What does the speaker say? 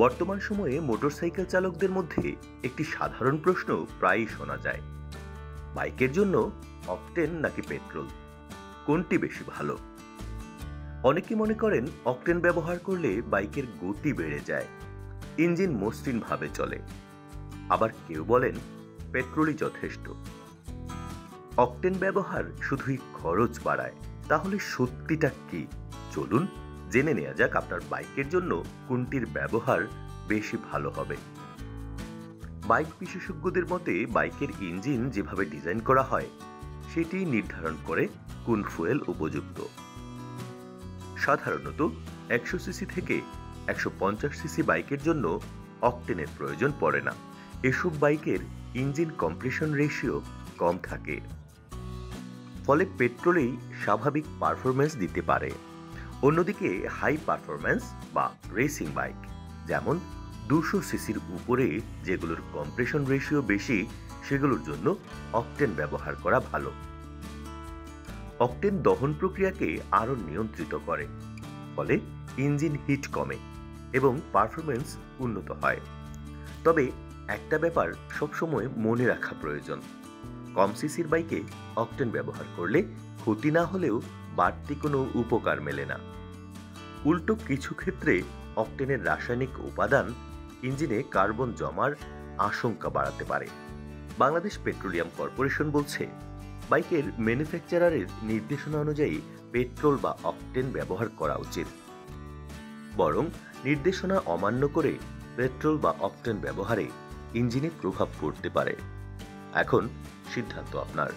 বর্তমান সময়ে মোটরসাইকেল চালকদের মধ্যে একটি সাধারণ প্রশ্ন প্রায়ই শোনা যায়, বাইকের জন্য অকটেন নাকি পেট্রোল, কোনটি বেশি ভালো? অনেকে মনে করেন অকটেন ব্যবহার করলে বাইকের গতি বেড়ে যায়, ইঞ্জিন মসৃণভাবে চলে। আবার কেউ বলেন পেট্রোলই যথেষ্ট। অকটেন ব্যবহার শুধুই খরচ বাড়ায়, তাহলে সত্যিটা কি? চলুন জেনে নেওয়া যাক আপনার বাইকের জন্য কোনটির ব্যবহার বেশি ভালো হবে। বাইক বিশেষজ্ঞদের মতে বাইকের ইঞ্জিন যেভাবে ডিজাইন করা হয় সেটি নির্ধারণ করে কোন ফুয়েল উপযুক্ত। সাধারণত 100 সিসি থেকে 150 সিসি বাইকের জন্য অকটেনের প্রয়োজন পড়ে না। এসব বাইকের ইঞ্জিন কম্প্রেশন রেশিও কম থাকে, ফলে পেট্রোলেই স্বাভাবিক পারফরম্যান্স দিতে পারে। অন্যদিকে হাই পারফরম্যান্স বা রেসিং বাইক, যেমন 200 সিসির উপরে যেগুলোর কম্প্রেশন রেশিও বেশি, সেগুলোর জন্য অকটেন ব্যবহার করা ভালো। অকটেন দহন প্রক্রিয়াকে আরও নিয়ন্ত্রিত করে, ফলে ইঞ্জিন হিট কমে এবং পারফরম্যান্স উন্নত হয়। তবে একটা ব্যাপার সবসময় মনে রাখা প্রয়োজন, কম সিসির বাইকে অকটেন ব্যবহার করলে ক্ষতি না হলেও বাড়তি কোনো উপকার মেলে না। উল্টো কিছু ক্ষেত্রে অকটেনের রাসায়নিক উপাদান ইঞ্জিনে কার্বন জমার আশঙ্কা বাড়াতে পারে। বাংলাদেশ পেট্রোলিয়াম কর্পোরেশন বলছে, বাইকের ম্যানুফ্যাকচারারের নির্দেশনা অনুযায়ী পেট্রোল বা অকটেন ব্যবহার করা উচিত। বরং নির্দেশনা অমান্য করে পেট্রোল বা অকটেন ব্যবহারে ইঞ্জিনে প্রভাব পড়তে পারে। এখন সিদ্ধান্ত আপনার।